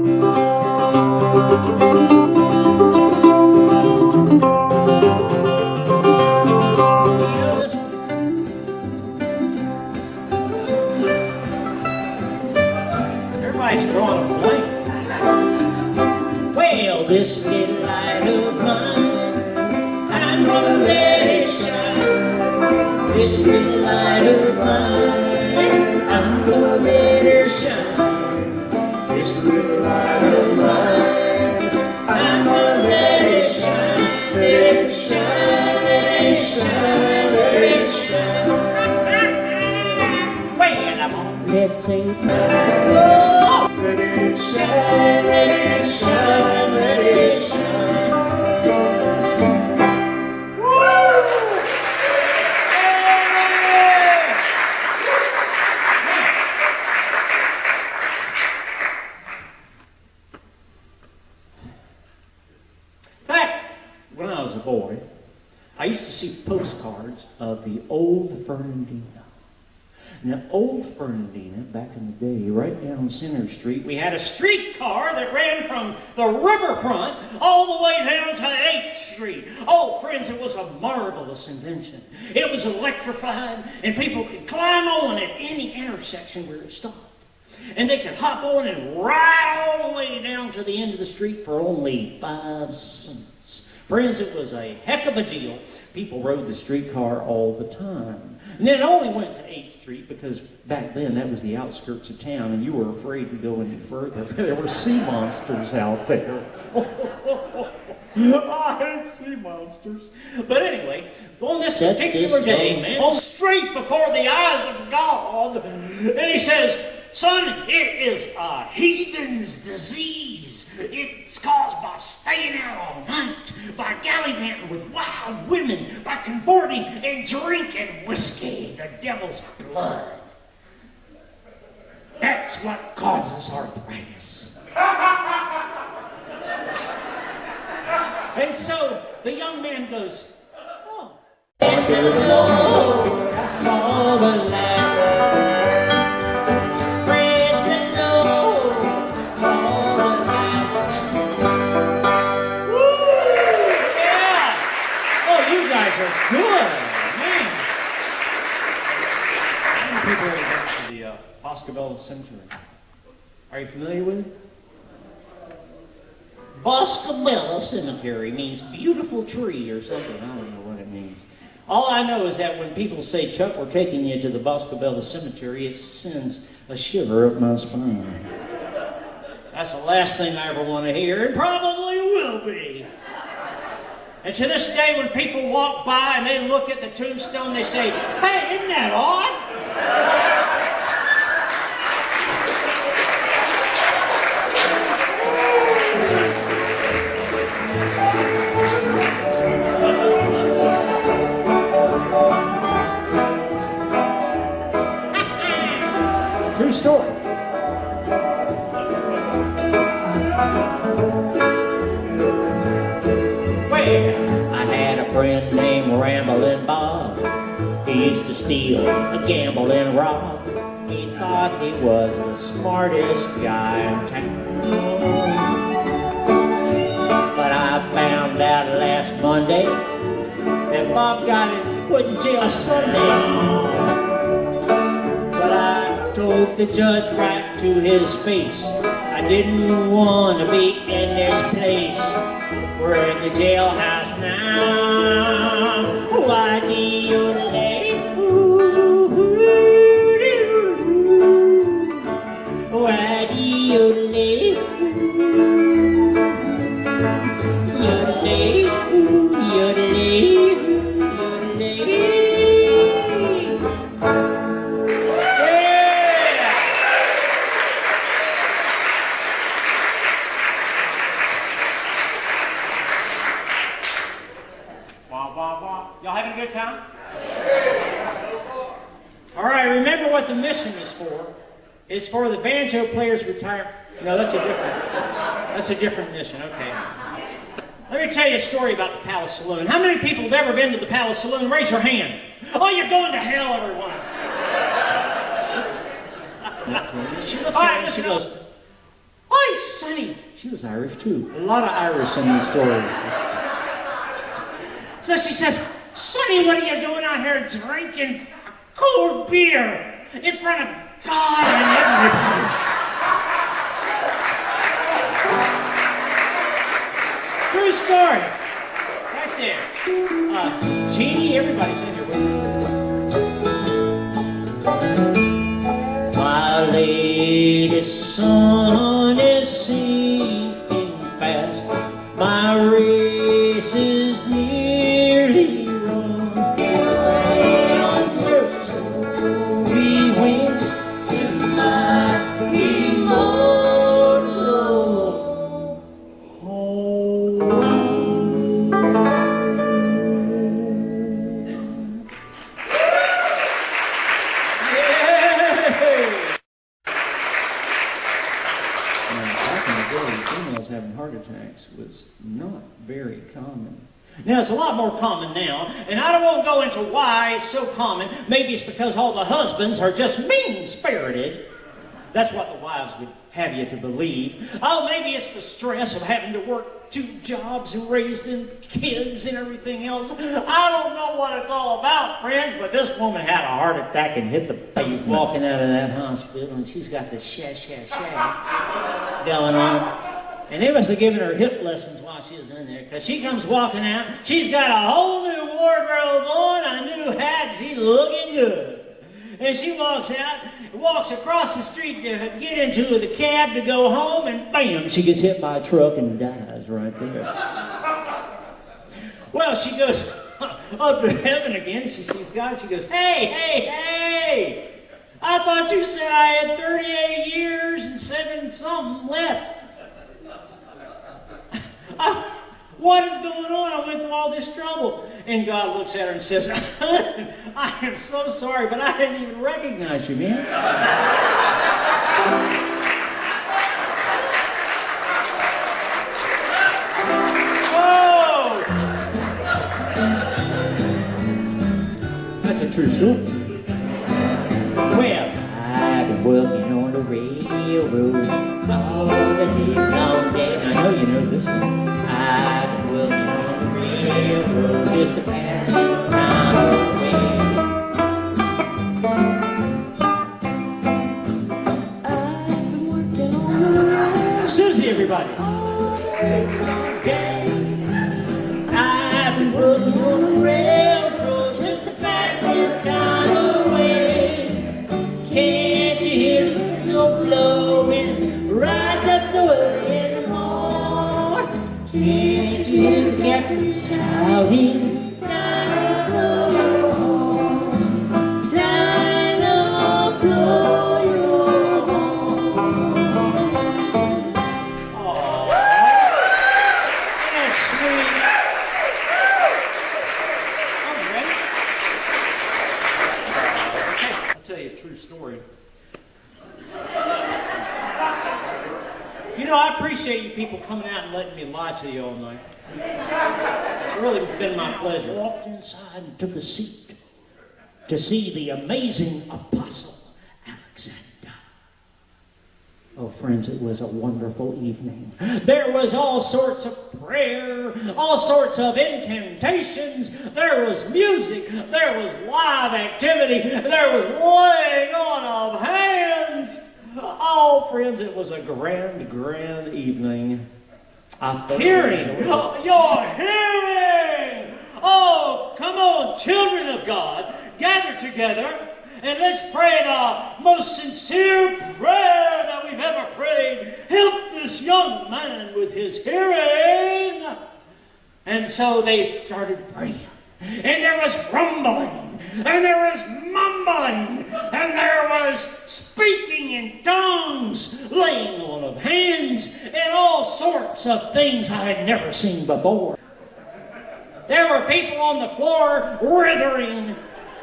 Everybody's drawing a blank. Well, this little light of mine, I'm gonna let it shine. This little light of mine, I'm gonna let it shine. This little light of mine, I'm gonna let it shine. Let it shine, let it shine, let it shine. Well, I'm on, let's say it now. Let it shine, let it shine, let it shine. Woo! Back when I was a boy, I used to see postcards of the old Fernandina. Now, old Fernandina, back in the day, right down Center Street, we had a streetcar that ran from the riverfront all the way down to 8th Street. Oh, friends, it was a marvelous invention. It was electrified, and people could climb on at any intersection where it stopped. And they could hop on and ride all the way down to the end of the street for only 5 cents. Friends, it was a heck of a deal. People rode the streetcar all the time. And it only went to 8th Street because back then that was the outskirts of town and you were afraid to go any further. There were sea monsters out there. I hate sea monsters. But anyway, on this particular day, man, straight before the eyes of God, and he says, son, it is a heathen's disease. It's caused by staying out all night, by gallivanting with wild women, by converting and drinking whiskey, the devil's blood. That's what causes arthritis. And so the young man goes, oh, and the Lord, that's all the land. Are good, man. Many people are going to the Boscobella Cemetery. Are you familiar with it? Boscobella Cemetery means beautiful tree or something. I don't know what it means. All I know is that when people say, Chuck, we're taking you to the Boscobella Cemetery, it sends a shiver up my spine. That's the last thing I ever want to hear, and probably will be. And to this day, when people walk by and they look at the tombstone, they say, hey, isn't that odd? True story. I had a friend named Ramblin' Bob. He used to steal, gamble, and rob. He thought he was the smartest guy in town. But I found out last Monday that Bob got put in jail Sunday. But I told the judge right to his face, I didn't want to be in this place. We're in the jailhouse now. Why do you lay? Why do you lay? You lay, you lay, you lay. Y'all having a good time? All right, remember what the mission is for. It's for the banjo players retire. No, that's a different mission, okay. Let me tell you a story about the Palace Saloon. How many people have ever been to the Palace Saloon? Raise your hand. Oh, you're going to hell, everyone. She looks at me and she goes, I Sonny. She was Irish too. A lot of Irish in these stories. So she says, Sonny, what are you doing out here drinking cold beer in front of God and everybody? True story. Right there. Jeannie, everybody's in here with me. My latest sun is sinking fast. My race is nearly run. Away on your snowy wings to my immortal home. Having heart attacks was not very common. Now, it's a lot more common now, and I won't go into why it's so common. Maybe it's because all the husbands are just mean-spirited. That's what the wives would have you to believe. Oh, maybe it's the stress of having to work 2 jobs and raise them kids and everything else. I don't know what it's all about, friends, but this woman had a heart attack and hit the face walking out of that hospital, and she's got the sha going on. And they must have given her hip lessons while she was in there, because she comes walking out. She's got a whole new wardrobe on, a new hat, she's looking good. And she walks out, walks across the street to get into the cab to go home, and bam, she gets hit by a truck and dies right there. Well, she goes up to heaven again. She sees God. She goes, hey, I thought you said I had 38 years and 7-something left. What is going on? I went through all this trouble. And God looks at her and says, I am so sorry, but I didn't even recognize you, man. Whoa! That's a true story. Well, I've been working on the railroad all the long day. I know you know this one. I've been working on the railroad just to pass time away. I've been working on the railroad. Susie, everybody. All the long day. I've been working on the railroad just to pass time away. Can't you hear the whistle blowing? Rise up so early in the morning. Can't you hear the captain shouting? Time to blow your horn. Aww, that's sweet. I'm ready. Okay, I'll tell you a true story. You know, I appreciate you people coming out and letting me lie to you all night. It's really been my pleasure. I walked inside and took a seat to see the amazing Apostle Alexander. Oh, friends, it was a wonderful evening. There was all sorts of prayer, all sorts of incantations. There was music. There was live activity. There was laying on of hands. Oh, friends, it was a grand, grand evening. Hearing, you're hearing. Oh, come on, children of God, gather together and let's pray the most sincere prayer that we've ever prayed. Help this young man with his hearing. And so they started praying. And there was rumbling, and there was mumbling, and there was speaking in tongues, laying on of hands, and all sorts of things I had never seen before. There were people on the floor writhing.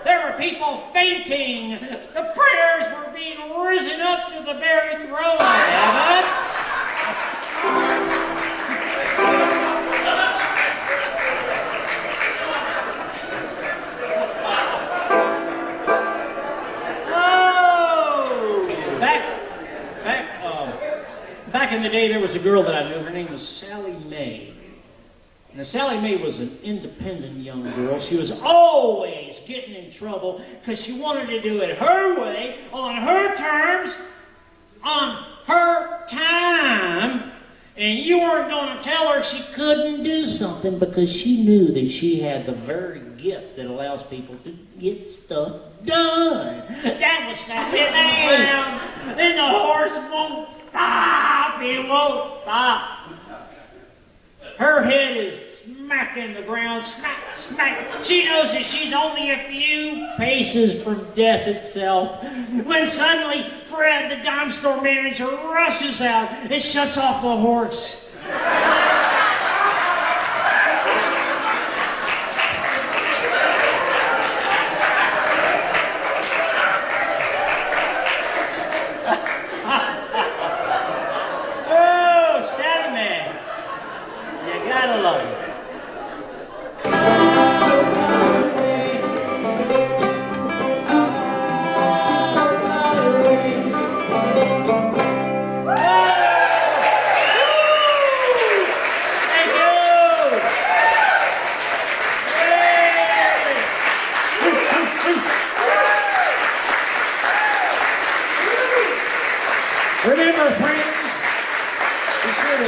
There were people fainting. The prayers were being risen up to the very throne of heaven. Back in the day, there was a girl that I knew. Her name was Sally Mae. Now, Sally Mae was an independent young girl. She was always getting in trouble because she wanted to do it her way, on her terms, on her time. And you weren't going to tell her she couldn't do something because she knew that she had the very gift that allows people to get stuff done. That was Sally Mae. And the horse won't stop. He won't stop. Her head is smacking the ground, smack, smack. She knows that she's only a few paces from death itself. When suddenly Fred, the dime store manager, rushes out and shuts off the horse. Oh, Sally Mae. You gotta love it. Remember, friends, be sure to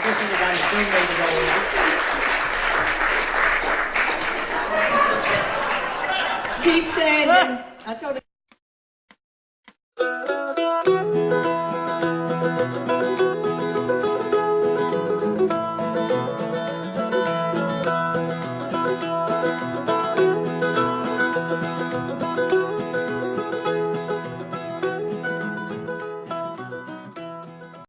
listen to my stream later. Keep standing. I told